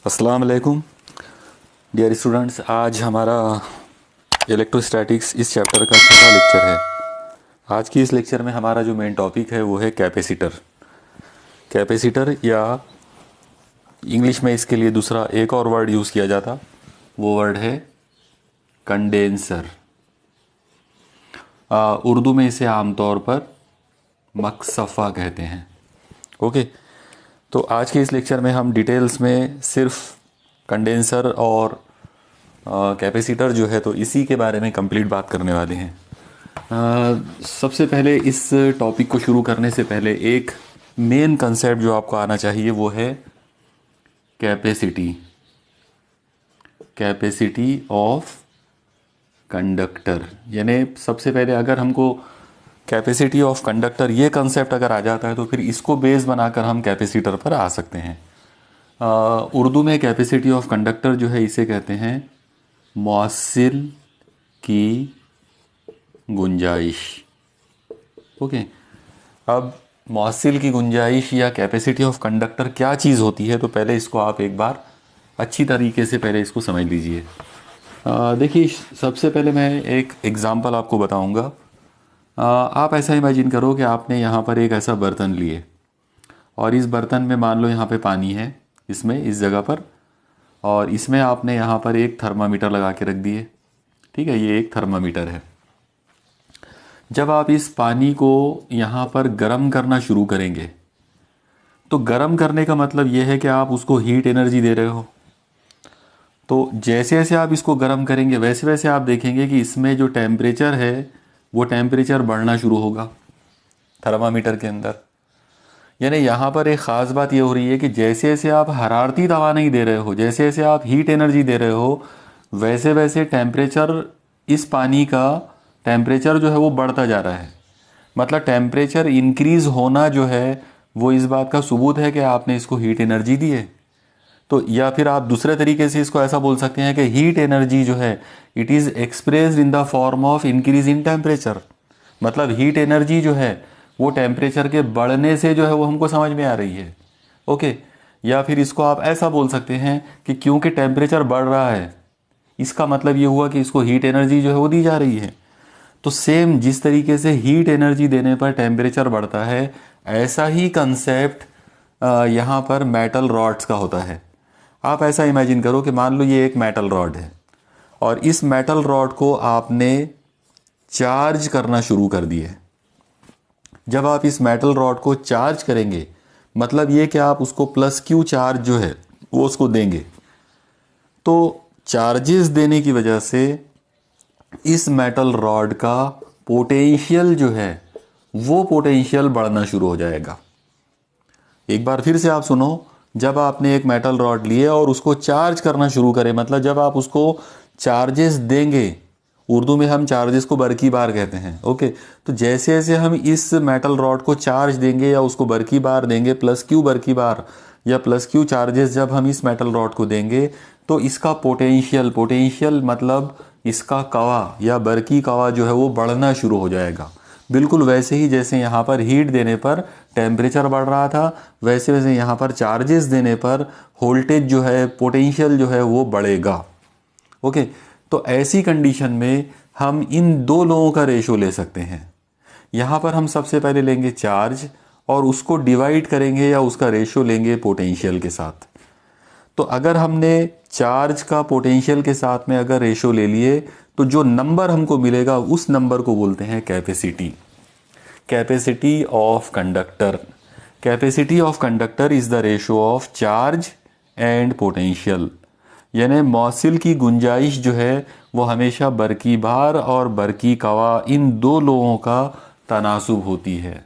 अस्सलाम वालेकुम dear students. आज हमारा इलेक्ट्रोस्टैटिक्स इस चैप्टर का छठा लेक्चर है। आज की इस लेक्चर में हमारा जो मेन टॉपिक है वो है कैपेसिटर। कैपेसिटर या इंग्लिश में इसके लिए दूसरा एक और वर्ड यूज़ किया जाता, वो वर्ड है कंडेंसर। उर्दू में इसे आमतौर पर मकसफ़ा कहते हैं। ओके, तो आज के इस लेक्चर में हम डिटेल्स में सिर्फ कंडेंसर और कैपेसिटर जो है तो इसी के बारे में कंप्लीट बात करने वाले हैं। सबसे पहले इस टॉपिक को शुरू करने से पहले एक मेन कंसेप्ट जो आपको आना चाहिए वो है कैपेसिटी। कैपेसिटी ऑफ कंडक्टर, यानी सबसे पहले अगर हमको कैपेसिटी ऑफ कंडक्टर ये कंसेप्ट अगर आ जाता है तो फिर इसको बेस बनाकर हम कैपेसिटर पर आ सकते हैं। उर्दू में कैपेसिटी ऑफ कंडक्टर जो है इसे कहते हैं मौसिल की गुंजाइश। ओके, अब मौसिल की गुंजाइश या कैपेसिटी ऑफ कंडक्टर क्या चीज़ होती है, तो पहले इसको आप एक बार अच्छी तरीके से पहले इसको समझ लीजिए। देखिए, सबसे पहले मैं एक एग्ज़ाम्पल आपको बताऊंगा। आप ऐसा इमेजिन करो कि आपने यहाँ पर एक ऐसा बर्तन लिए और इस बर्तन में मान लो यहाँ पे पानी है, इसमें इस जगह पर, और इसमें आपने यहाँ पर एक थर्मामीटर लगा के रख दिए। ठीक है, ये एक थर्मामीटर है। जब आप इस पानी को यहाँ पर गर्म करना शुरू करेंगे तो गर्म करने का मतलब ये है कि आप उसको हीट एनर्जी दे रहे हो। तो जैसे जैसे आप इसको गर्म करेंगे वैसे वैसे आप देखेंगे कि इसमें जो टेम्परेचर है वो टेम्परेचर बढ़ना शुरू होगा थर्मामीटर के अंदर। यानी यहाँ पर एक ख़ास बात ये हो रही है कि जैसे जैसे आप हरारती दवा नहीं दे रहे हो, जैसे जैसे आप हीट एनर्जी दे रहे हो, वैसे वैसे टेम्परेचर, इस पानी का टेम्परेचर जो है वो बढ़ता जा रहा है। मतलब टेम्परेचर इंक्रीज़ होना जो है वो इस बात का सबूत है कि आपने इसको हीट एनर्जी दी है। तो या फिर आप दूसरे तरीके से इसको ऐसा बोल सकते हैं कि हीट एनर्जी जो है it is expressed in the form of increase in temperature. मतलब हीट एनर्जी जो है वो टेम्परेचर के बढ़ने से जो है वो हमको समझ में आ रही है। ओके, या फिर इसको आप ऐसा बोल सकते हैं कि क्योंकि टेम्परेचर बढ़ रहा है इसका मतलब ये हुआ कि इसको हीट एनर्जी जो है वो दी जा रही है। तो सेम जिस तरीके से हीट एनर्जी देने पर टेम्परेचर बढ़ता है, ऐसा ही कंसेप्ट यहाँ पर मेटल रॉड्स का होता है। आप ऐसा इमेजिन करो कि मान लो ये एक मेटल रॉड है और इस मेटल रॉड को आपने चार्ज करना शुरू कर दिए। जब आप इस मेटल रॉड को चार्ज करेंगे मतलब ये कि आप उसको प्लस क्यू चार्ज जो है वो उसको देंगे, तो चार्जेस देने की वजह से इस मेटल रॉड का पोटेंशियल जो है वो पोटेंशियल बढ़ना शुरू हो जाएगा। एक बार फिर से आप सुनो, जब आपने एक मेटल रॉड लिए और उसको चार्ज करना शुरू करें, मतलब जब आप उसको चार्जेस देंगे, उर्दू में हम चार्जेस को बरकी बार कहते हैं। ओके, तो जैसे जैसे हम इस मेटल रॉड को चार्ज देंगे या उसको बरकी बार देंगे, प्लस क्यू बरकी बार या प्लस क्यू चार्जेस जब हम इस मेटल रॉड को देंगे तो इसका पोटेंशियल मतलब इसका कवा या बरकी कवा जो है वो बढ़ना शुरू हो जाएगा। बिल्कुल वैसे ही जैसे यहाँ पर हीट देने पर टेम्परेचर बढ़ रहा था, वैसे वैसे यहाँ पर चार्जेस देने पर वोल्टेज जो है, पोटेंशियल जो है वो बढ़ेगा। ओके, तो ऐसी कंडीशन में हम इन दो लोगों का रेशो ले सकते हैं। यहाँ पर हम सबसे पहले लेंगे चार्ज और उसको डिवाइड करेंगे या उसका रेशो लेंगे पोटेंशियल के साथ। तो अगर हमने चार्ज का पोटेंशियल के साथ में अगर रेशो ले लिए तो जो नंबर हमको मिलेगा उस नंबर को बोलते हैं capacity. Capacity of conductor. Capacity of conductor is the ratio of charge and potential. यानी मौसिल की गुंजाइश जो है वो हमेशा बरकी बार और बरकी कवा इन दो लोगों का तनासुब होती है।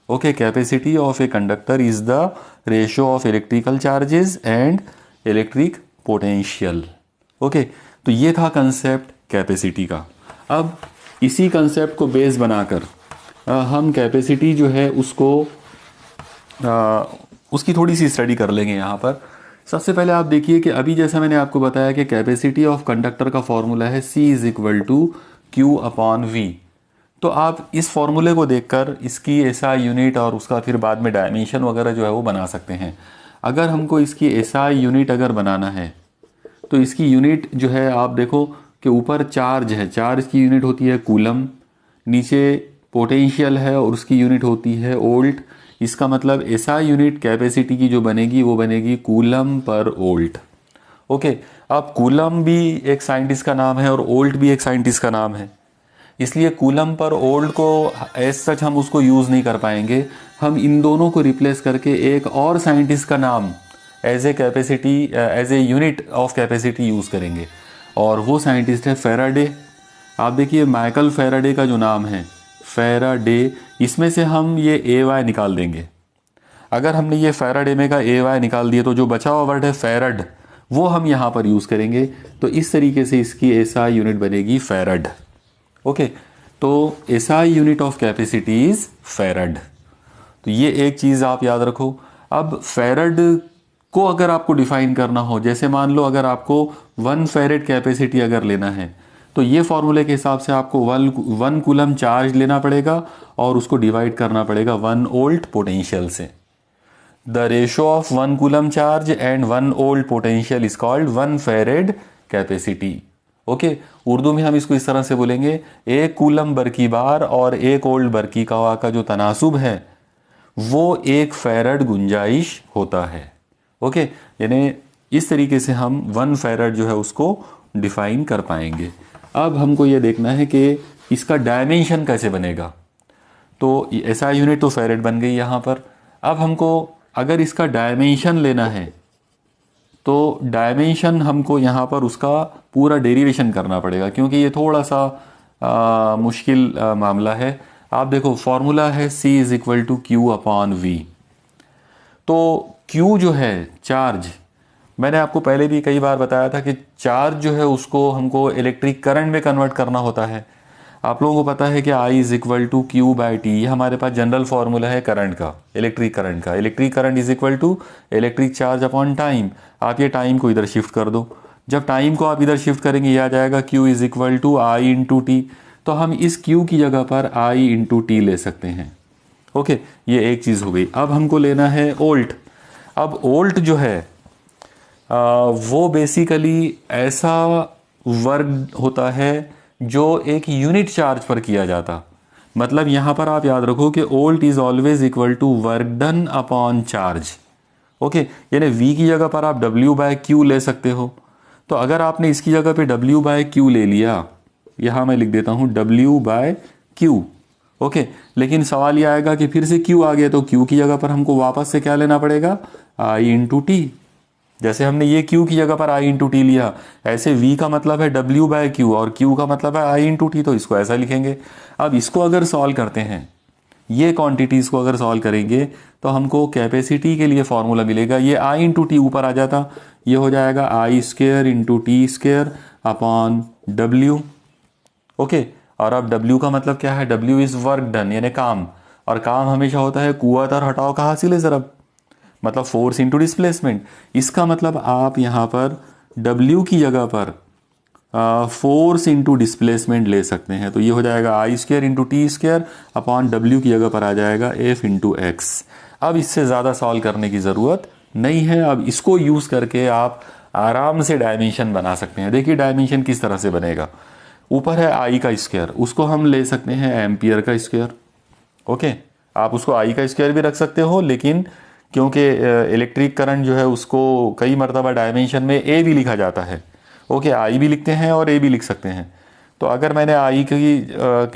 Okay, capacity of a conductor is the ratio of electrical charges and electric potential. Okay, तो ये था कंसेप्ट कैपेसिटी का। अब इसी कंसेप्ट को बेस बनाकर हम कैपेसिटी जो है उसको उसकी थोड़ी सी स्टडी कर लेंगे। यहाँ पर सबसे पहले आप देखिए कि अभी जैसा मैंने आपको बताया कि कैपेसिटी ऑफ कंडक्टर का फॉर्मूला है C is equal to Q upon V. तो आप इस फॉर्मूले को देखकर इसकी एसआई यूनिट और उसका फिर बाद में डायमेंशन वगैरह जो है वो बना सकते हैं। अगर हमको इसकी एसआई यूनिट अगर बनाना है तो इसकी यूनिट जो है आप देखो कि ऊपर चार्ज है, चार्ज की यूनिट होती है कूलम, नीचे पोटेंशियल है और उसकी यूनिट होती है वोल्ट। इसका मतलब एसआई यूनिट कैपेसिटी की जो बनेगी वो बनेगी कूलम पर वोल्ट। ओके, अब कूलम भी एक साइंटिस्ट का नाम है और वोल्ट भी एक साइंटिस्ट का नाम है, इसलिए कूलम पर वोल्ट को एज सच हम उसको यूज़ नहीं कर पाएंगे। हम इन दोनों को रिप्लेस करके एक और साइंटिस्ट का नाम as a capacity, as a unit of capacity use करेंगे, और वो साइंटिस्ट है फैराडे। आप देखिए माइकल फैराडे का जो नाम है फैराडे, इसमें से हम ये ए वाई निकाल देंगे। अगर हमने ये फैराडे में का ए वाई निकाल दिए तो जो बचा हुआ वर्ड है फैरड, वो हम यहाँ पर यूज़ करेंगे। तो इस तरीके से इसकी एसआई यूनिट बनेगी फैरड। ओके, तो SI unit of capacity is farad. तो ये एक चीज़ आप याद रखो। अब फैरड को अगर आपको डिफाइन करना हो, जैसे मान लो अगर आपको 1 फैरेड कैपेसिटी अगर लेना है तो ये फॉर्मूले के हिसाब से आपको 1 कूलम चार्ज लेना पड़ेगा और उसको डिवाइड करना पड़ेगा 1 वोल्ट पोटेंशियल से। The ratio of 1 coulomb charge and 1 volt potential is called 1 farad capacity. Okay, Urdu में हम इसको इस तरह से बोलेंगे, 1 कूलम बरकी बार और 1 वोल्ट बरकी का जो तनासुब है वो 1 फैरड गुंजाइश होता है। ओके, यानी इस तरीके से हम 1 फैरड जो है उसको डिफाइन कर पाएंगे। अब हमको ये देखना है कि इसका डायमेंशन कैसे बनेगा। तो एसआई यूनिट तो फैरड बन गई यहाँ पर। अब हमको अगर इसका डायमेंशन लेना है तो डायमेंशन हमको यहाँ पर उसका पूरा डेरिवेशन करना पड़ेगा, क्योंकि ये थोड़ा सा मुश्किल मामला है। आप देखो फॉर्मूला है C is equal to Q upon V. तो Q जो है चार्ज, मैंने आपको पहले भी कई बार बताया था कि चार्ज जो है उसको हमको इलेक्ट्रिक करंट में कन्वर्ट करना होता है। आप लोगों को पता है कि I is equal to Q by T, ये हमारे पास जनरल फार्मूला है करंट का, इलेक्ट्रिक करंट का। Electric current is equal to electric charge upon time. आप ये टाइम को इधर शिफ्ट कर दो, जब टाइम को आप इधर शिफ्ट करेंगे ये आ जाएगा Q is equal to I into T. तो हम इस Q की जगह पर I इंटू टी ले सकते हैं। ओके, ये एक चीज़ हो गई। अब हमको लेना है वोल्ट। अब वोल्ट जो है वो बेसिकली ऐसा वर्क होता है जो एक यूनिट चार्ज पर किया जाता। मतलब यहाँ पर आप याद रखो कि volt is always equal to work done upon charge. Okay, यानी V की जगह पर आप W बाय क्यू ले सकते हो। तो अगर आपने इसकी जगह पे W बाय क्यू ले लिया, यहाँ मैं लिख देता हूँ W बाय क्यू। ओके, लेकिन सवाल ये आएगा कि फिर से Q आ गया तो Q की जगह पर हमको वापस से क्या लेना पड़ेगा, I इंटू टी। जैसे हमने ये Q की जगह पर I इंटू टी लिया, ऐसे V का मतलब है W बाय क्यू और Q का मतलब है I इंटू टी, तो इसको ऐसा लिखेंगे। अब इसको अगर सॉल्व करते हैं, ये क्वांटिटीज़ को अगर सॉल्व करेंगे तो हमको कैपेसिटी के लिए फॉर्मूला मिलेगा। ये I इंटू टी ऊपर आ जाता, ये हो जाएगा I square into T square upon W। Okay, और अब W का मतलब क्या है, W इज़ वर्क डन, यानी काम, और काम हमेशा होता है कुव्वत और हटाव का हासिल ज़रब, मतलब फोर्स इंटू डिस्प्लेसमेंट। इसका मतलब आप यहाँ पर W की जगह पर फोर्स इंटू डिस्प्लेसमेंट ले सकते हैं। तो ये हो जाएगा I square into T square upon W की जगह पर आ जाएगा F इंटू एक्स। अब इससे ज़्यादा सॉल्व करने की ज़रूरत नहीं है। अब इसको यूज़ करके आप आराम से डायमेंशन बना सकते हैं। देखिए डायमेंशन किस तरह से बनेगा। ऊपर है I का स्क्वायर, उसको हम ले सकते हैं एम्पियर का स्क्वायर। ओके, आप उसको I का स्क्वायर भी रख सकते हो, लेकिन क्योंकि इलेक्ट्रिक करंट जो है उसको कई मरतबा डायमेंशन में A भी लिखा जाता है। ओके, I भी लिखते हैं और A भी लिख सकते हैं। तो अगर मैंने I की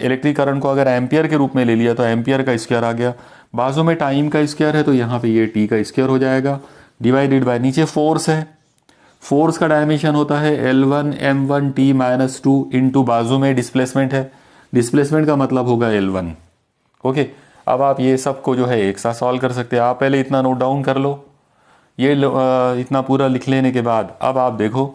इलेक्ट्रिक करंट को अगर एम्पियर के रूप में ले लिया तो एम्पियर का स्क्वायर आ गया। बाजू में टाइम का स्क्वायर है तो यहाँ पे ये T का स्क्वायर हो जाएगा, डिवाइडेड बाय नीचे फोर्स है। फोर्स का डायमेंशन होता है L1 M1 T minus 2 into बाजू में डिस्प्लेसमेंट है, डिस्प्लेसमेंट का मतलब होगा L1। ओके, अब आप ये सब को जो है एक साथ सॉल्व कर सकते हैं। आप पहले इतना नोट डाउन कर लो। ये इतना पूरा लिख लेने के बाद अब आप देखो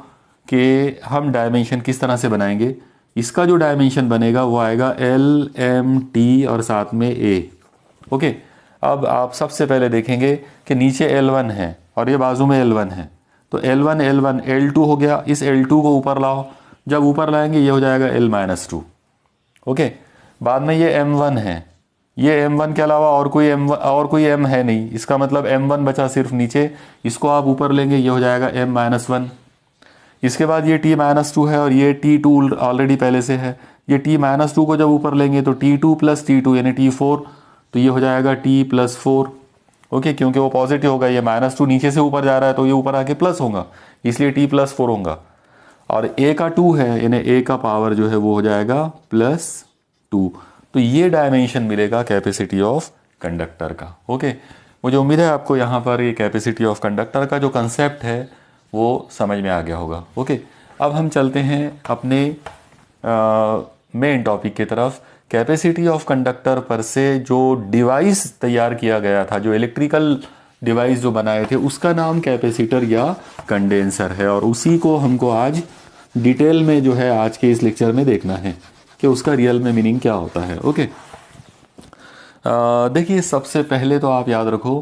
कि हम डायमेंशन किस तरह से बनाएंगे। इसका जो डायमेंशन बनेगा वो आएगा LMT और साथ में A। ओके, अब आप सबसे पहले देखेंगे कि नीचे L1 है और ये बाजू में L1 है, तो L1 L1 L2 हो गया। इस L2 को ऊपर लाओ, जब ऊपर लाएंगे ये हो जाएगा L-2। ओके, बाद में ये M1 है, ये m1 के अलावा और कोई m है नहीं, इसका मतलब m1 बचा सिर्फ नीचे, इसको आप ऊपर लेंगे, ये हो जाएगा m-1। इसके बाद ये t-2 है और ये t2 ऑलरेडी पहले से है, ये t-2 को जब ऊपर लेंगे तो t2 प्लस t2 यानी t4, तो ये हो जाएगा t+4। ओके, क्योंकि वो पॉजिटिव होगा, ये -2 नीचे से ऊपर जा रहा है तो ये ऊपर आके प्लस होगा, इसलिए t+4 होगा। और a का 2 है यानी a का पावर जो है वो हो जाएगा +2। तो ये डायमेंशन मिलेगा कैपेसिटी ऑफ कंडक्टर का। ओके, मुझे उम्मीद है आपको यहाँ पर ये कैपेसिटी ऑफ कंडक्टर का जो कंसेप्ट है वो समझ में आ गया होगा। ओके, अब हम चलते हैं अपने मेन टॉपिक की तरफ। कैपेसिटी ऑफ कंडक्टर पर से जो डिवाइस तैयार किया गया था, जो इलेक्ट्रिकल डिवाइस जो बनाए थे, उसका नाम कैपेसिटर या कंडेंसर है, और उसी को हमको आज डिटेल में जो है आज के इस लेक्चर में देखना है कि उसका रियल में मीनिंग क्या होता है। ओके, देखिए सबसे पहले तो आप याद रखो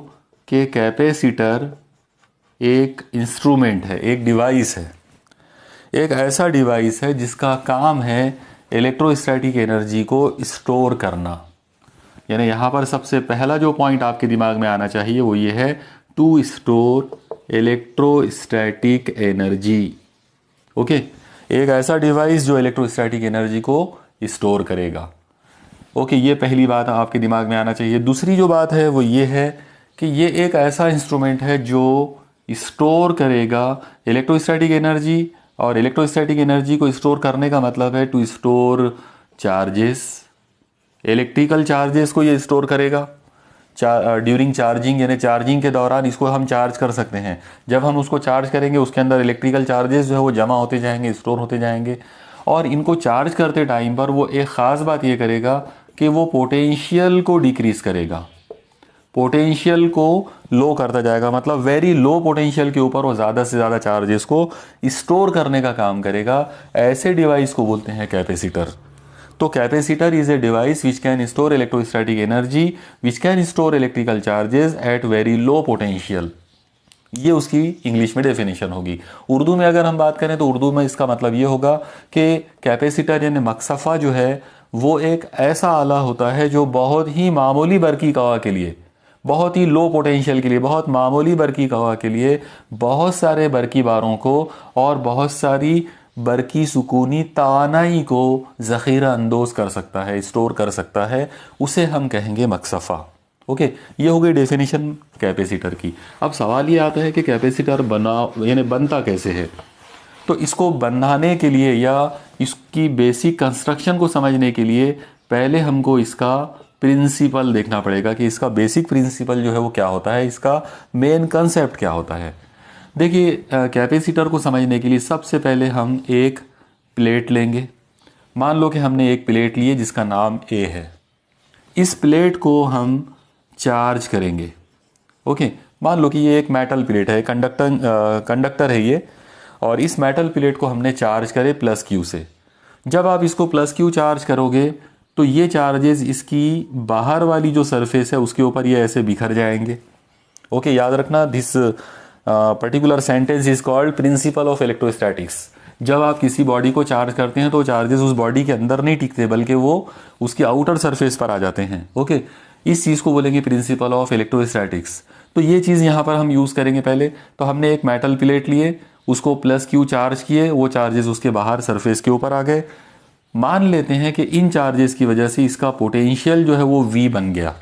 कि कैपेसिटर एक इंस्ट्रूमेंट है, एक डिवाइस है, एक ऐसा डिवाइस है जिसका काम है इलेक्ट्रोस्टैटिक एनर्जी को स्टोर करना। यानी यहाँ पर सबसे पहला जो पॉइंट आपके दिमाग में आना चाहिए वो ये है, to store electrostatic energy. Okay, एक ऐसा डिवाइस जो इलेक्ट्रोस्टैटिक एनर्जी को स्टोर करेगा। ओके, ये पहली बात आपके दिमाग में आना चाहिए। दूसरी जो बात है वो ये है कि ये एक ऐसा इंस्ट्रूमेंट है जो स्टोर करेगा इलेक्ट्रोस्टैटिक एनर्जी, और इलेक्ट्रोस्टैटिक एनर्जी को स्टोर करने का मतलब है to store charges, electrical charges को ये स्टोर करेगा ड्यूरिंग चार्जिंग, यानी चार्जिंग के दौरान इसको हम चार्ज कर सकते हैं। जब हम उसको चार्ज करेंगे उसके अंदर इलेक्ट्रिकल चार्जेस जो है वो जमा होते जाएंगे, स्टोर होते जाएंगे, और इनको चार्ज करते टाइम पर वो एक ख़ास बात ये करेगा कि वो पोटेंशियल को डिक्रीज़ करेगा, पोटेंशियल को लो करता जाएगा, मतलब वेरी लो पोटेंशियल के ऊपर वो ज़्यादा से ज़्यादा चार्जेस को स्टोर करने का काम करेगा। ऐसे डिवाइस को बोलते हैं कैपेसिटर। तो capacitor is a device which can store electrostatic energy which can store electrical charges at very low potential. ये उसकी इंग्लिश में डेफिनेशन होगी। उर्दू में अगर हम बात करें तो उर्दू में इसका मतलब ये होगा कि कैपेसिटर यानी मकसफ़ा जो है वो एक ऐसा आला होता है जो बहुत ही मामूली बरकी कवा के लिए, बहुत ही लो पोटेंशियल के लिए, बहुत मामूली बरकी कवा के लिए बहुत सारे बरकी बारों को और बहुत सारी बरकी सुकूनी तवानाई को ज़ख़ीरा अंदोज़ कर सकता है, स्टोर कर सकता है, उसे हम कहेंगे मकसफ़ा। ओके, ये हो गई डेफिनेशन कैपेसिटर की। अब सवाल ये आता है कि कैपेसिटर यानी बनता कैसे है। तो इसको बनाने के लिए या इसकी बेसिक कंस्ट्रक्शन को समझने के लिए पहले हमको इसका प्रिंसिपल देखना पड़ेगा कि इसका बेसिक प्रिंसिपल जो है वो क्या होता है, इसका मेन कंसेप्ट क्या होता है। देखिए, कैपेसिटर को समझने के लिए सबसे पहले हम एक प्लेट लेंगे। मान लो कि हमने एक प्लेट ली है जिसका नाम ए है। इस प्लेट को हम चार्ज करेंगे। ओके, मान लो कि ये एक मेटल प्लेट है, कंडक्टर है ये, और इस मेटल प्लेट को हमने चार्ज करे +Q से। जब आप इसको +Q चार्ज करोगे तो ये चार्जेस इसकी बाहर वाली जो सरफेस है उसके ऊपर ये ऐसे बिखर जाएंगे। ओके, याद रखना, this particular sentence is called principle of electrostatics. जब आप किसी बॉडी को चार्ज करते हैं तो चार्जेस उस बॉडी के अंदर नहीं टिकते बल्कि वो उसकी आउटर सरफेस पर आ जाते हैं। ओके, इस चीज़ को बोलेंगे प्रिंसिपल ऑफ इलेक्ट्रोस्टैटिक्स। तो ये चीज़ यहाँ पर हम यूज़ करेंगे। पहले तो हमने एक मेटल प्लेट लिए, उसको +Q चार्ज किए, वो चार्जेस उसके बाहर सरफेस के ऊपर आ गए। मान लेते हैं कि इन चार्जेस की वजह से इसका पोटेंशियल जो है वो V बन गया।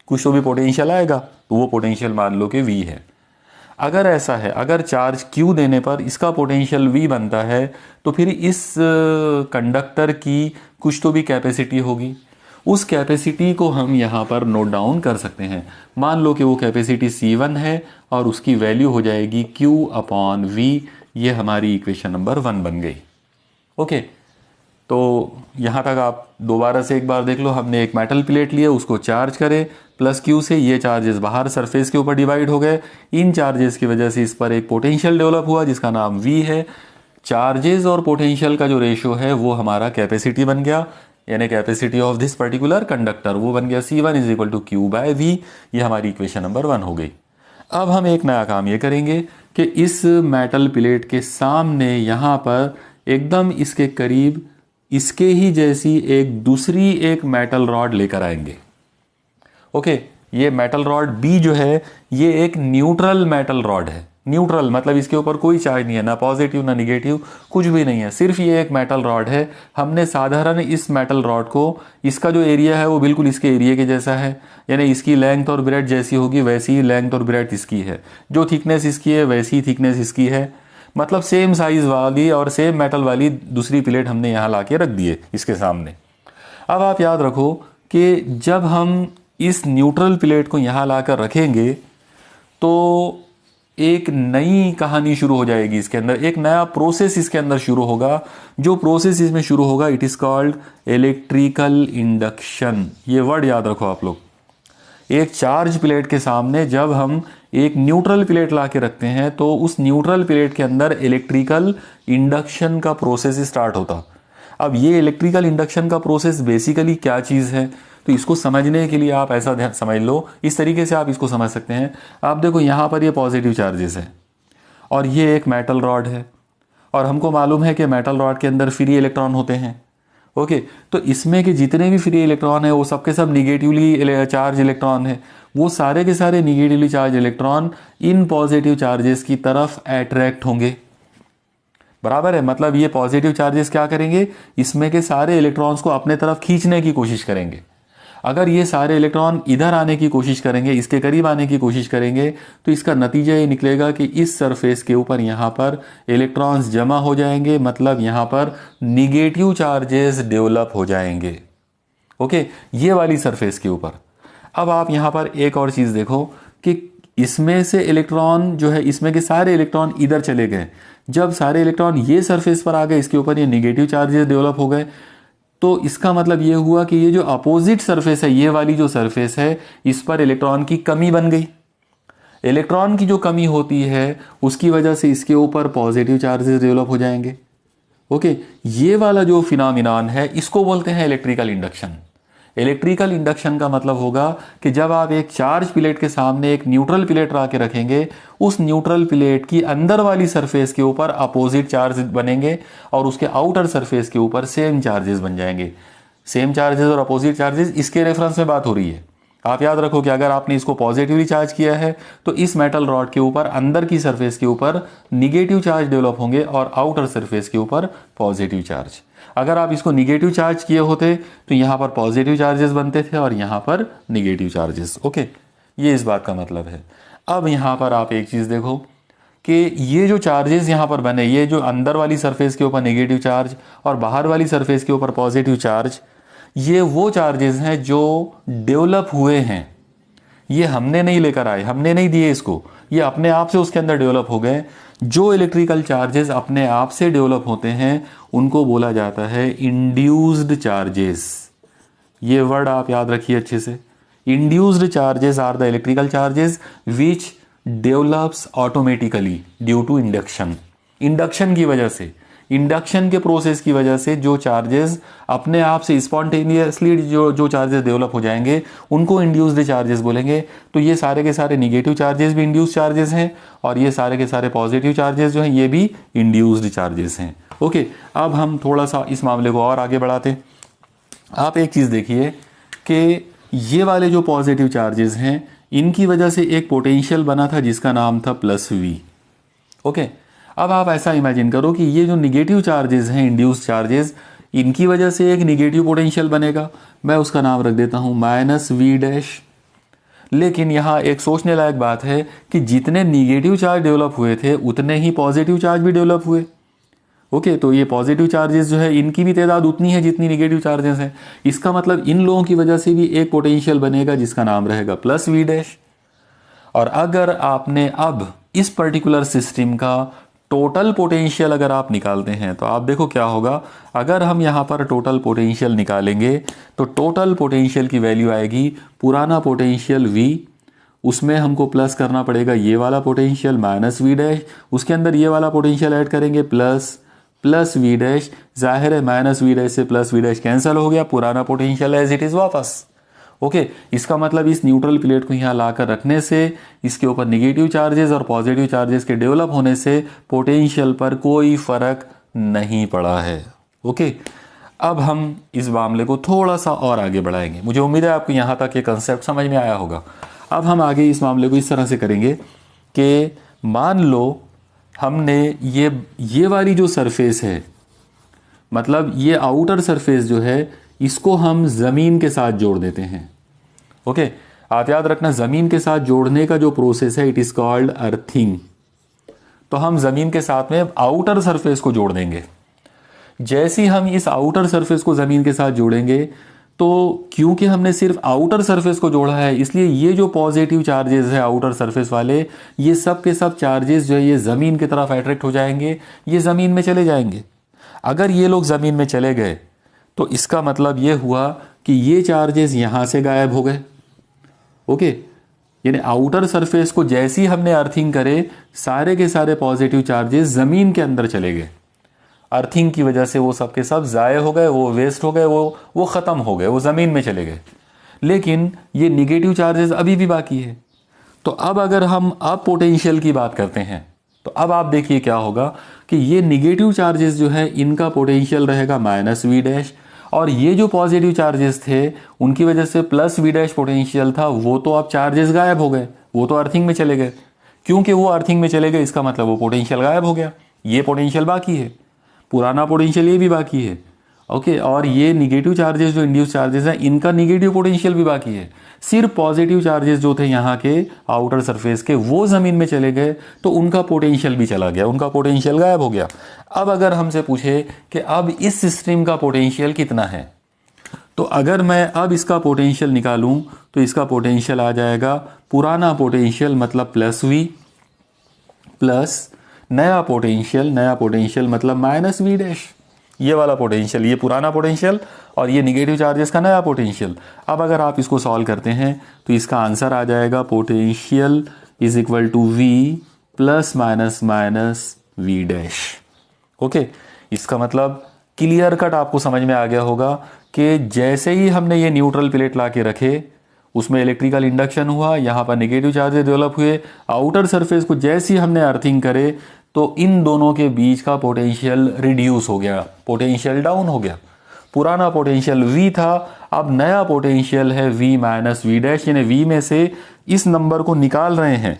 कुछ तो भी पोटेंशियल आएगा, तो वो पोटेंशियल मान लो कि V है। अगर ऐसा है, अगर चार्ज Q देने पर इसका पोटेंशियल V बनता है, तो फिर इस कंडक्टर की कुछ तो भी कैपेसिटी होगी। उस कैपेसिटी को हम यहाँ पर नोट डाउन कर सकते हैं। मान लो कि वो कैपेसिटी C1 है और उसकी वैल्यू हो जाएगी Q/V। ये हमारी इक्वेशन नंबर 1 बन गई। ओके, तो यहाँ तक आप दोबारा से एक बार देख लो। हमने एक मेटल प्लेट लिए, उसको चार्ज करे +Q से, ये चार्जेस बाहर सरफेस के ऊपर डिवाइड हो गए। इन चार्जेस की वजह से इस पर एक पोटेंशियल डेवलप हुआ जिसका नाम V है। चार्जेस और पोटेंशियल का जो रेशियो है वो हमारा कैपेसिटी बन गया, यानी capacity of this particular conductor वो बन गया C1 = Q/V। ये हमारी इक्वेशन नंबर 1 हो गई। अब हम एक नया काम ये करेंगे कि इस मेटल प्लेट के सामने यहाँ पर एकदम इसके करीब इसके ही जैसी एक दूसरी एक मेटल रॉड लेकर आएंगे। ओके, ये मेटल रॉड बी जो है ये एक न्यूट्रल मेटल रॉड है। न्यूट्रल मतलब इसके ऊपर कोई चार्ज नहीं है, ना पॉजिटिव ना निगेटिव, कुछ भी नहीं है, सिर्फ ये एक मेटल रॉड है। हमने साधारण इस मेटल रॉड को, इसका जो एरिया है वो बिल्कुल इसके एरिया के जैसा है, यानी इसकी लेंथ और ब्रेड जैसी होगी वैसी ही लेंथ और ब्रेड इसकी है, जो थिकनेस इसकी है वैसी ही थिकनेस इसकी है, मतलब सेम साइज वाली और सेम मेटल वाली दूसरी प्लेट हमने यहाँ ला के रख दी है इसके सामने। अब आप याद रखो कि जब हम इस न्यूट्रल प्लेट को यहाँ लाकर रखेंगे तो एक नई कहानी शुरू हो जाएगी इसके अंदर, एक नया प्रोसेस इसके अंदर शुरू होगा। जो प्रोसेस इसमें शुरू होगा it is called electrical induction. ये वर्ड याद रखो आप लोग। एक चार्ज प्लेट के सामने जब हम एक न्यूट्रल प्लेट ला के रखते हैं तो उस न्यूट्रल प्लेट के अंदर इलेक्ट्रिकल इंडक्शन का प्रोसेस स्टार्ट होता। अब ये इलेक्ट्रिकल इंडक्शन का प्रोसेस बेसिकली क्या चीज़ है, तो इसको समझने के लिए आप ऐसा समझ लो, इस तरीके से आप इसको समझ सकते हैं। आप देखो यहाँ पर ये पॉजिटिव चार्जेस है और ये एक मेटल रॉड है, और हमको मालूम है कि मेटल रॉड के अंदर फ्री इलेक्ट्रॉन होते हैं। ओके, तो इसमें के जितने भी फ्री इलेक्ट्रॉन है वो सबके सब निगेटिवली चार्ज इलेक्ट्रॉन है। वो सारे के सारे negatively charge electron in positive charges की तरफ अट्रैक्ट होंगे। बराबर है, मतलब ये पॉजिटिव चार्जेस क्या करेंगे, इसमें के सारे इलेक्ट्रॉन्स को अपने तरफ खींचने की कोशिश करेंगे। अगर ये सारे इलेक्ट्रॉन इधर आने की कोशिश करेंगे, इसके करीब आने की कोशिश करेंगे, तो इसका नतीजा ये निकलेगा कि इस सरफेस के ऊपर यहाँ पर इलेक्ट्रॉन्स जमा हो जाएंगे, मतलब यहाँ पर निगेटिव चार्जेस डेवलप हो जाएंगे। ओके, ये वाली सरफेस के ऊपर। अब आप यहाँ पर एक और चीज़ देखो कि इसमें से इलेक्ट्रॉन जो है, इसमें के सारे इलेक्ट्रॉन इधर चले गए। जब सारे इलेक्ट्रॉन ये सरफेस पर आ गए, इसके ऊपर ये निगेटिव चार्जेस डेवलप हो गए, तो इसका मतलब ये हुआ कि ये जो अपोजिट सरफेस है, ये वाली जो सरफेस है, इस पर इलेक्ट्रॉन की कमी बन गई। इलेक्ट्रॉन की जो कमी होती है उसकी वजह से इसके ऊपर पॉजिटिव चार्जेस डेवलप हो जाएंगे। ओके, ये वाला जो फिनोमिनन है इसको बोलते हैं इलेक्ट्रिकल इंडक्शन। इलेक्ट्रिकल इंडक्शन का मतलब होगा कि जब आप एक चार्ज प्लेट के सामने एक न्यूट्रल प्लेट ला के रखेंगे, उस न्यूट्रल प्लेट की अंदर वाली सरफेस के ऊपर अपोजिट चार्ज बनेंगे और उसके आउटर सरफेस के ऊपर सेम चार्जेस बन जाएंगे। सेम चार्जेस और अपोजिट चार्जेस, इसके रेफरेंस में बात हो रही है। आप याद रखो कि अगर आपने इसको पॉजिटिवली चार्ज किया है तो इस मेटल रॉड के ऊपर अंदर की सरफेस के ऊपर निगेटिव चार्ज डेवलप होंगे और आउटर सरफेस के ऊपर पॉजिटिव चार्ज। अगर आप इसको निगेटिव चार्ज किए होते तो यहाँ पर पॉजिटिव चार्जेस बनते थे और यहाँ पर निगेटिव चार्जेस। ओके, ये इस बात का मतलब है। अब यहाँ पर आप एक चीज़ देखो कि ये जो चार्जेस यहाँ पर बने, ये जो अंदर वाली सरफेस के ऊपर निगेटिव चार्ज और बाहर वाली सरफेस के ऊपर पॉजिटिव चार्ज, ये वो चार्जेस हैं जो डेवलप हुए हैं। ये हमने नहीं लेकर आए, हमने नहीं दिए इसको, ये अपने आप से उसके अंदर डेवलप हो गए। जो इलेक्ट्रिकल चार्जेस अपने आप से डेवलप होते हैं उनको बोला जाता है इंड्यूस्ड चार्जेस। ये वर्ड आप याद रखिए अच्छे से। Induced charges are the electrical charges which develops automatically due to induction. Induction की वजह से, इंडक्शन के प्रोसेस की वजह से जो चार्जेस अपने आप से स्पॉन्टेनियसली जो चार्जेस डेवलप हो जाएंगे उनको इंड्यूस्ड चार्जेस बोलेंगे। तो ये सारे के सारे निगेटिव चार्जेस भी इंड्यूस्ड चार्जेस हैं और ये सारे के सारे पॉजिटिव चार्जेस जो हैं ये भी इंड्यूस्ड चार्जेस हैं। ओके, अब हम थोड़ा सा इस मामले को और आगे बढ़ाते हैं। आप एक चीज़ देखिए कि ये वाले जो पॉजिटिव चार्जेस हैं इनकी वजह से एक पोटेंशियल बना था जिसका नाम था +V। ओके, अब आप ऐसा इमेजिन करो कि ये जो निगेटिव चार्जेस हैं, इंड्यूस्ड चार्जेस, इनकी वजह से एक निगेटिव पोटेंशियल बनेगा। मैं उसका नाम रख देता हूँ -V'। लेकिन यहाँ एक सोचने लायक बात है कि जितने निगेटिव चार्ज डेवलप हुए थे उतने ही पॉजिटिव चार्ज भी डेवलप हुए। ओके, तो ये पॉजिटिव चार्जेस जो है इनकी भी तादाद उतनी है जितनी निगेटिव चार्जेस हैं। इसका मतलब इन लोगों की वजह से भी एक पोटेंशियल बनेगा जिसका नाम रहेगा +V'। और अगर आपने अब इस पर्टिकुलर सिस्टम का टोटल पोटेंशियल अगर आप निकालते हैं तो आप देखो क्या होगा। अगर हम यहाँ पर टोटल पोटेंशियल निकालेंगे तो टोटल पोटेंशियल की वैल्यू आएगी पुराना पोटेंशियल V, उसमें हमको प्लस करना पड़ेगा ये वाला पोटेंशियल -V', उसके अंदर ये वाला पोटेंशियल ऐड करेंगे +V'। जाहिर है -V' से +V' कैंसिल हो गया, पुराना पोटेंशियल एज इट इज़ वापस। ओके, इसका मतलब इस न्यूट्रल प्लेट को यहाँ लाकर रखने से इसके ऊपर निगेटिव चार्जेस और पॉजिटिव चार्जेस के डेवलप होने से पोटेंशियल पर कोई फर्क नहीं पड़ा है। ओके, अब हम इस मामले को थोड़ा सा और आगे बढ़ाएंगे। मुझे उम्मीद है आपको यहाँ तक ये कंसेप्ट समझ में आया होगा। अब हम आगे इस मामले को इस तरह से करेंगे कि मान लो हमने ये वाली जो सरफेस है, मतलब ये आउटर सरफेस जो है, इसको हम ज़मीन के साथ जोड़ देते हैं। ओके, आप याद रखना ज़मीन के साथ जोड़ने का जो प्रोसेस है इट इज़ कॉल्ड अर्थिंग। तो हम ज़मीन के साथ में आउटर सरफेस को जोड़ देंगे। जैसे ही हम इस आउटर सरफेस को ज़मीन के साथ जोड़ेंगे, तो क्योंकि हमने सिर्फ आउटर सरफेस को जोड़ा है, इसलिए ये जो पॉजिटिव चार्जेस है आउटर सरफेस वाले, ये सब के सब चार्जेस जो है ये ज़मीन की तरफ अट्रैक्ट हो जाएंगे, ये ज़मीन में चले जाएंगे। अगर ये लोग ज़मीन में चले गए तो इसका मतलब ये हुआ कि ये चार्जेस यहाँ से गायब हो गए। ओके, यानी आउटर सरफेस को जैसे ही हमने अर्थिंग करे, सारे के सारे पॉजिटिव चार्जेस ज़मीन के अंदर चले गए। अर्थिंग की वजह से वो सब के सब ज़ाय हो गए, वो वेस्ट हो गए, वो ख़त्म हो गए, वो ज़मीन में चले गए। लेकिन ये निगेटिव चार्जेस अभी भी बाकी है। तो अब अगर हम अब पोटेंशियल की बात करते हैं, तो अब आप देखिए क्या होगा कि ये निगेटिव चार्जेस जो है इनका पोटेंशियल रहेगा -v', और ये जो पॉजिटिव चार्जेस थे उनकी वजह से +v' पोटेंशियल था, वो तो अब चार्जेस गायब हो गए, वो तो अर्थिंग में चले गए। क्योंकि वो अर्थिंग में चले गए, इसका मतलब वो पोटेंशियल गायब हो गया। ये पोटेंशियल बाकी है, पुराना पोटेंशियल ये भी बाकी है। ओके, और ये निगेटिव चार्जेस जो इंड्यूस चार्जेस हैं, इनका निगेटिव पोटेंशियल भी बाकी है। सिर्फ पॉजिटिव चार्जेस जो थे यहाँ के आउटर सरफेस के, वो ज़मीन में चले गए, तो उनका पोटेंशियल भी चला गया, उनका पोटेंशियल गायब हो गया। अब अगर हमसे पूछे कि अब इस सिस्टम का पोटेंशियल कितना है, तो अगर मैं अब इसका पोटेंशियल निकालूं तो इसका पोटेंशियल आ जाएगा पुराना पोटेंशियल मतलब +v प्लस नया पोटेंशियल मतलब -v'। ये वाला पोटेंशियल, ये पुराना पोटेंशियल और ये निगेटिव चार्जेस का नया पोटेंशियल। अब अगर आप इसको सॉल्व करते हैं तो इसका आंसर आ जाएगा potential is equal to v plus minus v'। Okay, इसका मतलब क्लियर कट आपको समझ में आ गया होगा कि जैसे ही हमने ये न्यूट्रल प्लेट ला के रखे, उसमें इलेक्ट्रिकल इंडक्शन हुआ, यहाँ पर नेगेटिव चार्जेस डेवलप हुए, आउटर सरफेस को जैसे ही हमने अर्थिंग करे तो इन दोनों के बीच का पोटेंशियल रिड्यूस हो गया, पोटेंशियल डाउन हो गया। पुराना पोटेंशियल v था, अब नया पोटेंशियल है v माइनस v', यानी v में से इस नंबर को निकाल रहे हैं।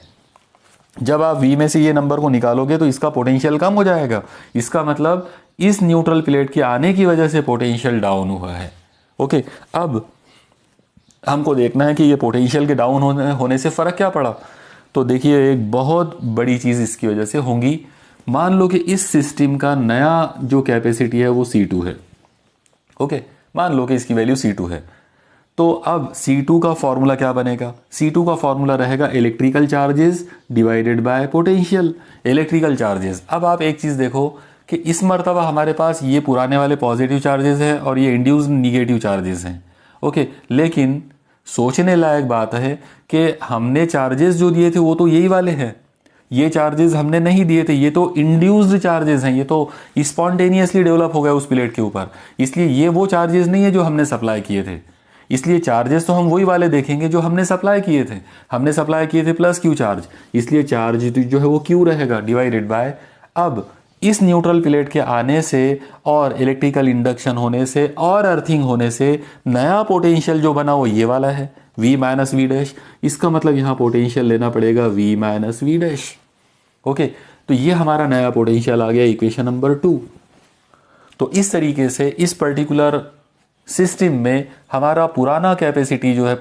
जब आप v में से ये नंबर को निकालोगे तो इसका पोटेंशियल कम हो जाएगा। इसका मतलब इस न्यूट्रल प्लेट के आने की वजह से पोटेंशियल डाउन हुआ है। ओके, अब हमको देखना है कि ये पोटेंशियल के डाउन होने से फ़र्क क्या पड़ा। तो देखिए, एक बहुत बड़ी चीज़ इसकी वजह से होगी। मान लो कि इस सिस्टम का नया जो कैपेसिटी है वो C2 है। ओके, मान लो कि इसकी वैल्यू C2 है, तो अब C2 का फॉर्मूला क्या बनेगा? C2 का फॉर्मूला रहेगा electrical charges divided by potential. Electrical charges, अब आप एक चीज़ देखो कि इस मर्तबा हमारे पास ये पुराने वाले पॉजिटिव चार्जेस हैं और ये इंड्यूस निगेटिव चार्जेस हैं। ओके, लेकिन सोचने लायक बात है कि हमने चार्जेस जो दिए थे वो तो यही वाले हैं, ये चार्जेस हमने नहीं दिए थे, ये तो इंड्यूस्ड चार्जेस हैं, ये तो स्पॉन्टेनियसली डेवलप हो गया उस प्लेट के ऊपर। इसलिए ये वो चार्जेस नहीं है जो हमने सप्लाई किए थे। इसलिए चार्जेस तो हम वही वाले देखेंगे जो हमने सप्लाई किए थे। हमने सप्लाई किए थे प्लस क्यू चार्ज, इसलिए चार्ज जो है वो क्यू रहेगा डिवाइडेड बाय। अब इस न्यूट्रल प्लेट के आने से और इलेक्ट्रिकल इंडक्शन होने से और अर्थिंग होने से नया पोटेंशियल जो बना वो ये वाला है v माइनस v'। इसका मतलब यहाँ पोटेंशियल लेना पड़ेगा v माइनस v'। ओके, तो ये हमारा नया पोटेंशियल आ गया इक्वेशन नंबर 2। तो इस तरीके से इस पर्टिकुलर सिस्टम में हमारा पुराना कैपेसिटी जो है,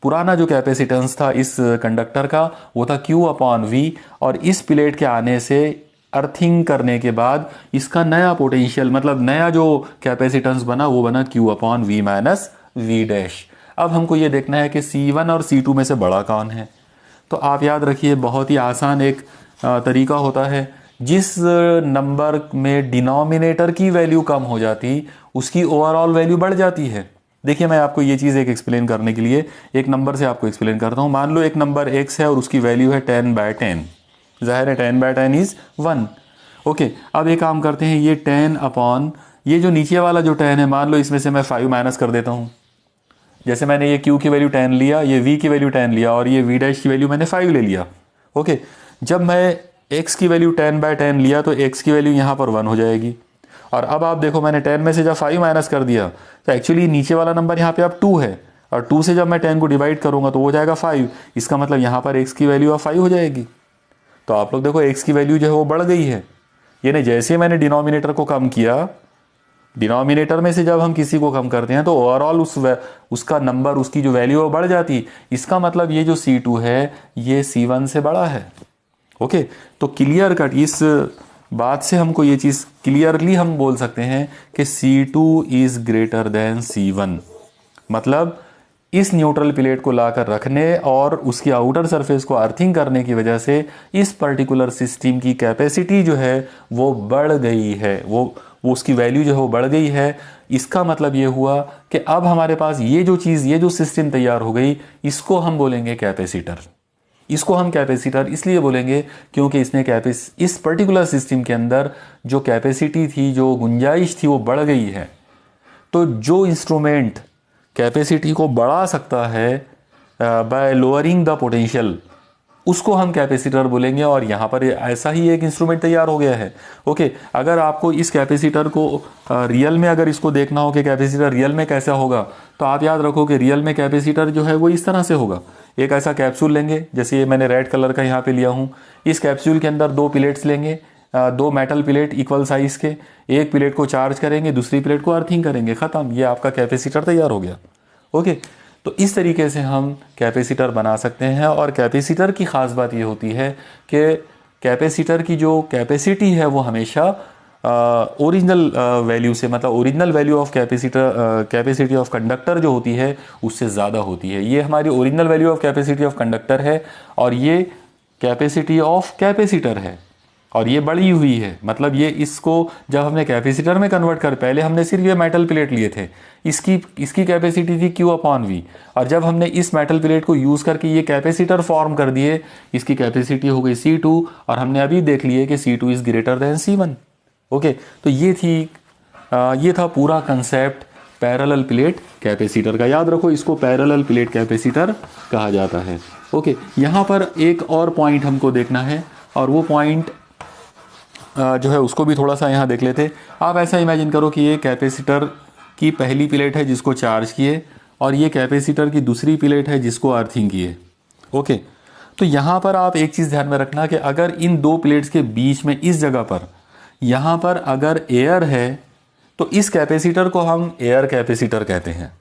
पुराना जो कैपेसिटेंस था इस कंडक्टर का वो था Q/V, और इस प्लेट के आने से अर्थिंग करने के बाद इसका नया पोटेंशियल मतलब नया जो कैपेसिटेंस बना वो बना Q/V माइनस v'। अब हमको ये देखना है कि C1 और C2 में से बड़ा कौन है। तो आप याद रखिए, बहुत ही आसान एक तरीका होता है, जिस नंबर में डिनोमिनेटर की वैल्यू कम हो जाती उसकी ओवरऑल वैल्यू बढ़ जाती है। देखिए, मैं आपको ये चीज़ एक एक्सप्लेन करने के लिए एक नंबर से आपको एक्सप्लेन करता हूँ। मान लो एक नंबर x है और उसकी वैल्यू है 10/10। ज़ाहिर है 10/10 इज़ 1। ओके, अब एक काम करते हैं, ये 10 अपॉन ये जो नीचे वाला जो 10 है, मान लो इसमें से मैं 5 माइनस कर देता हूँ। जैसे मैंने ये q की वैल्यू 10 लिया, ये v की वैल्यू 10 लिया और ये v' की वैल्यू मैंने 5 ले लिया। ओके, जब मैं x की वैल्यू 10/10 लिया तो x की वैल्यू यहाँ पर 1 हो जाएगी और अब आप देखो मैंने 10 में से जब 5 माइनस कर दिया तो एक्चुअली नीचे वाला नंबर यहाँ पे अब 2 है, और 2 से जब मैं 10 को डिवाइड करूँगा तो हो जाएगा 5। इसका मतलब यहाँ पर x की वैल्यू अब 5 हो जाएगी। तो आप लोग देखो x की वैल्यू जो है वो बढ़ गई है। यानी जैसे मैंने डिनोमिनेटर को कम किया, डिनोमिनेटर में से जब हम किसी को कम करते हैं तो ओवरऑल उसका नंबर, उसकी जो वैल्यू है वो बढ़ जाती। इसका मतलब ये जो C2 है ये C1 से बड़ा है। ओके, तो क्लियर कट इस बात से हमको ये चीज़ क्लियरली हम बोल सकते हैं कि C2 is greater than C1। मतलब इस न्यूट्रल प्लेट को लाकर रखने और उसकी आउटर सरफेस को अर्थिंग करने की वजह से इस पर्टिकुलर सिस्टम की कैपेसिटी जो है वो बढ़ गई है, वो उसकी वैल्यू जो है वो बढ़ गई है। इसका मतलब ये हुआ कि अब हमारे पास ये जो चीज़, ये जो सिस्टम तैयार हो गई, इसको हम बोलेंगे कैपेसिटर। इसको हम कैपेसिटर इसलिए बोलेंगे क्योंकि इसने इस पर्टिकुलर सिस्टम के अंदर जो कैपेसिटी थी, जो गुंजाइश थी, वो बढ़ गई है। तो जो इंस्ट्रूमेंट कैपेसिटी को बढ़ा सकता है बाय लोअरिंग द पोटेंशियल, उसको हम कैपेसिटर बोलेंगे। और यहाँ पर ऐसा ही एक इंस्ट्रूमेंट तैयार हो गया है। ओके, अगर आपको इस कैपेसिटर को रियल में अगर इसको देखना हो कि कैपेसिटर रियल में कैसा होगा, तो आप याद रखो कि रियल में कैपेसिटर जो है वो इस तरह से होगा। एक ऐसा कैप्सूल लेंगे, जैसे ये मैंने रेड कलर का यहाँ पे लिया हूँ। इस कैप्सूल के अंदर 2 प्लेट्स लेंगे, 2 मेटल प्लेट इक्वल साइज के। एक प्लेट को चार्ज करेंगे, दूसरी प्लेट को अर्थिंग करेंगे, ख़त्म, ये आपका कैपेसिटर तैयार हो गया। ओके, तो इस तरीके से हम कैपेसिटर बना सकते हैं। और कैपेसिटर की ख़ास बात ये होती है कि कैपेसिटर की जो कैपेसिटी है वो हमेशा ओरिजिनल वैल्यू से, मतलब original value of capacity of conductor जो होती है उससे ज़्यादा होती है। ये हमारी original value of capacity of conductor है और ये कैपेसिटी ऑफ कैपेसिटर है और ये बढ़ी हुई है। मतलब ये इसको जब हमने कैपेसिटर में कन्वर्ट कर, पहले हमने सिर्फ ये मेटल प्लेट लिए थे, इसकी कैपेसिटी थी Q/V, और जब हमने इस मेटल प्लेट को यूज़ करके ये कैपेसिटर फॉर्म कर दिए, इसकी कैपेसिटी हो गई C2 और हमने अभी देख लिए कि C2 is greater than C1। Okay, तो ये था पूरा कंसेप्ट पैरेलल प्लेट कैपेसिटर का। याद रखो, इसको पैरेलल प्लेट कैपेसिटर कहा जाता है। ओके, यहाँ पर एक और पॉइंट हमको देखना है और वो पॉइंट जो है उसको भी थोड़ा सा यहाँ देख लेते। आप ऐसा इमेजिन करो कि ये कैपेसिटर की पहली प्लेट है जिसको चार्ज किए और ये कैपेसिटर की दूसरी प्लेट है जिसको अर्थिंग किए। ओके, तो यहाँ पर आप एक चीज़ ध्यान में रखना कि अगर इन 2 प्लेट्स के बीच में इस जगह पर यहाँ पर अगर एयर है तो इस कैपेसिटर को हम एयर कैपेसिटर कहते हैं।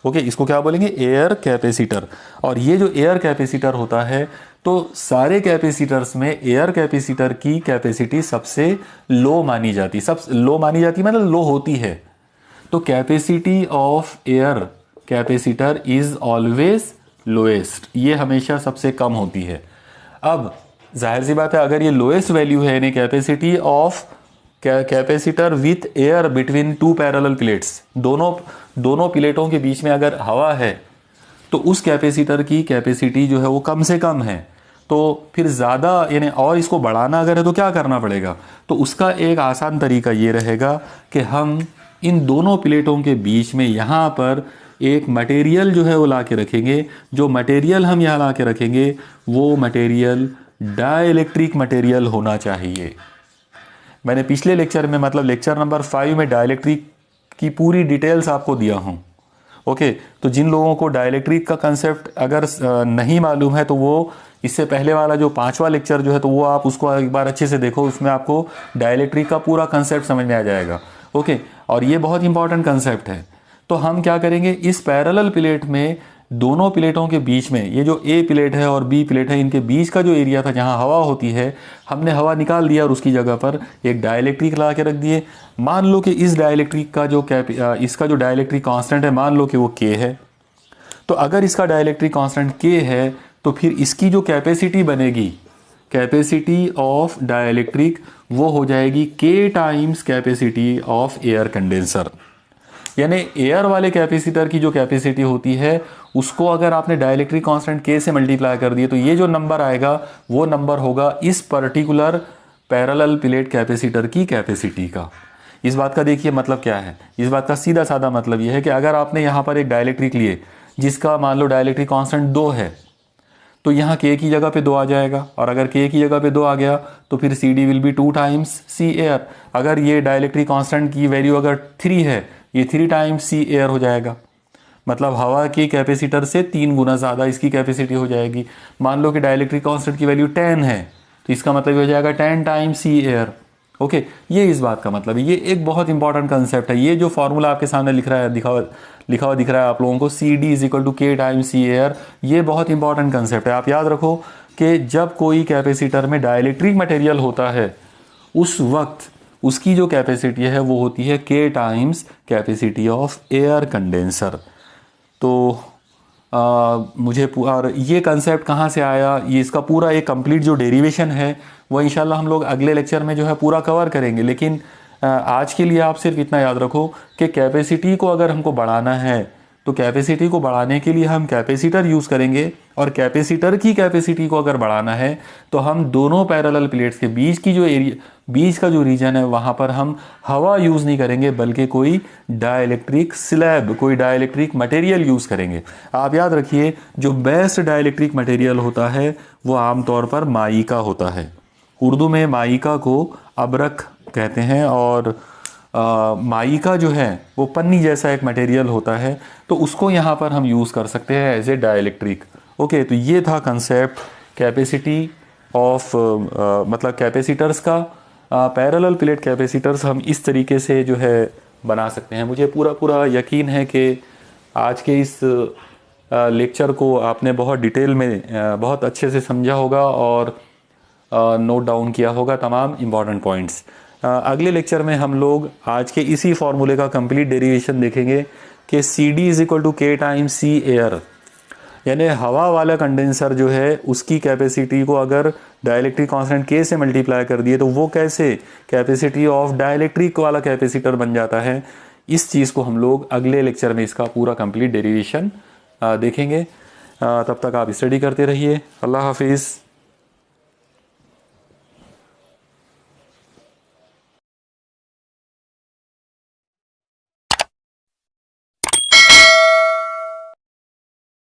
ओके, इसको क्या बोलेंगे? Air capacitor. और ये जो एयर कैपेसिटर होता है तो सारे कैपेसिटर्स में एयर कैपेसिटर की कैपेसिटी सबसे लो मानी जाती, मतलब लो होती है। तो capacity of air capacitor is always lowest, ये हमेशा सबसे कम होती है। अब जाहिर सी बात है, अगर ये लोएस्ट वैल्यू है यानी capacity of capacitor with air between 2 parallel plates, दोनों प्लेटों के बीच में अगर हवा है तो उस कैपेसिटर की कैपेसिटी जो है वो कम से कम है। तो फिर ज़्यादा यानी और इसको बढ़ाना अगर है तो क्या करना पड़ेगा? तो उसका एक आसान तरीका ये रहेगा कि हम इन दोनों प्लेटों के बीच में यहाँ पर एक मटेरियल जो है वो ला के रखेंगे। जो मटेरियल हम यहाँ ला के रखेंगे वो मटेरियल डाइलेक्ट्रिक मटेरियल होना चाहिए। मैंने पिछले लेक्चर में, मतलब लेक्चर नंबर 5 में डाइलेक्ट्रिक की पूरी डिटेल्स आपको दिया हूँ। ओके, तो जिन लोगों को डाइलेक्ट्रिक का कंसेप्ट अगर नहीं मालूम है तो वो इससे पहले वाला जो 5वां लेक्चर जो है तो वो आप उसको एक बार अच्छे से देखो, उसमें आपको डाइलेक्ट्रिक का पूरा कंसेप्ट समझ में आ जाएगा। ओके, और ये बहुत इंपॉर्टेंट कंसेप्ट है। तो हम क्या करेंगे, इस पैरेलल प्लेट में दोनों प्लेटों के बीच में, ये जो ए प्लेट है और बी प्लेट है, इनके बीच का जो एरिया था जहाँ हवा होती है, हमने हवा निकाल दिया और उसकी जगह पर एक डाइलेक्ट्रिक ला के रख दिए। मान लो कि इस डाइलेक्ट्रिक का जो इसका जो डाइलेक्ट्रिक कांस्टेंट है, मान लो कि वो के है। तो अगर इसका डाइलेक्ट्रिक कांस्टेंट के है तो फिर इसकी जो कैपेसिटी बनेगी, कैपेसिटी ऑफ डाइलेक्ट्रिक, वो हो जाएगी के times capacity of air condenser. यानी एयर वाले कैपेसिटर की जो कैपेसिटी होती है उसको अगर आपने डाइलेक्ट्रिक कांस्टेंट के से मल्टीप्लाई कर दिए तो ये जो नंबर आएगा वो नंबर होगा इस पर्टिकुलर पैरेलल प्लेट कैपेसिटर की कैपेसिटी का। इस बात का देखिए मतलब क्या है, इस बात का सीधा साधा मतलब ये है कि अगर आपने यहाँ पर एक डाइलेक्ट्रिक लिए जिसका मान लो डाइलेक्ट्रिक कांस्टेंट 2 है, तो यहाँ के की जगह पे 2 आ जाएगा, और अगर के की जगह पे 2 आ गया तो फिर C D will be 2 times C air. अगर ये डाइलेक्ट्रिक कांस्टेंट की वैल्यू अगर 3 है, ये 3 टाइम्स सी एयर हो जाएगा, मतलब हवा की कैपेसिटर से 3 गुना ज़्यादा इसकी कैपेसिटी हो जाएगी। मान लो कि डाइलेक्ट्रिक कांस्टेंट की वैल्यू 10 है, तो इसका मतलब हो जाएगा 10 टाइम्स सी एयर। ओके, ये इस बात का मतलब है। ये एक बहुत इंपॉर्टेंट कंसेप्ट है। ये जो फॉर्मूला आपके सामने लिख रहा है, लिखा हुआ दिख रहा है आप लोगों को, C D is equal to K times C air, ये बहुत इंपॉर्टेंट कंसेप्ट है। आप याद रखो कि जब कोई कैपेसिटर में डाइलेक्ट्रिक मटेरियल होता है, उस वक्त उसकी जो कैपेसिटी है वो होती है के times capacity of air condenser. तो मुझे और ये कंसेप्ट कहाँ से आया, ये इसका पूरा एक कंप्लीट जो डेरिवेशन है वो इंशाल्लाह हम लोग अगले लेक्चर में जो है पूरा कवर करेंगे। लेकिन आज के लिए आप सिर्फ इतना याद रखो कि कैपेसिटी को अगर हमको बढ़ाना है तो कैपेसिटी को बढ़ाने के लिए हम कैपेसिटर यूज़ करेंगे, और कैपेसिटर की कैपेसिटी को अगर बढ़ाना है तो हम दोनों पैरेलल प्लेट्स के बीच की जो एरिया, बीच का जो रीजन है वहाँ पर हम हवा यूज़ नहीं करेंगे, बल्कि कोई डाइलेक्ट्रिक स्लैब, कोई डाइलेक्ट्रिक मटेरियल यूज़ करेंगे। आप याद रखिए, जो बेस्ट डाइलेक्ट्रिक मटेरियल होता है वो आमतौर पर माइका होता है। उर्दू में माइका को अबरक कहते हैं, और माइका जो है वो पन्नी जैसा एक मटेरियल होता है, तो उसको यहाँ पर हम यूज़ कर सकते हैं एज ए डाइलेक्ट्रिक। ओके, तो ये था कंसेप्ट कैपेसिटी ऑफ मतलब कैपेसिटर्स का। पैरेलल प्लेट कैपेसिटर्स हम इस तरीके से जो है बना सकते हैं। मुझे पूरा यकीन है कि आज के इस लेक्चर को आपने बहुत डिटेल में बहुत अच्छे से समझा होगा और नोट डाउन किया होगा तमाम इम्पॉर्टेंट पॉइंट्स। अगले लेक्चर में हम लोग आज के इसी फॉर्मूले का कंप्लीट डेरिवेशन देखेंगे कि C D is equal to K times C air, यानी हवा वाला कंडेंसर जो है उसकी कैपेसिटी को अगर डाइलेक्ट्रिक कांस्टेंट के से मल्टीप्लाई कर दिए तो वो कैसे कैपेसिटी ऑफ डाइलेक्ट्रिक वाला कैपेसिटर बन जाता है। इस चीज़ को हम लोग अगले लेक्चर में इसका पूरा कंप्लीट डेरिवेशन देखेंगे। तब तक आप स्टडी करते रहिए। अल्लाह हाफिज़।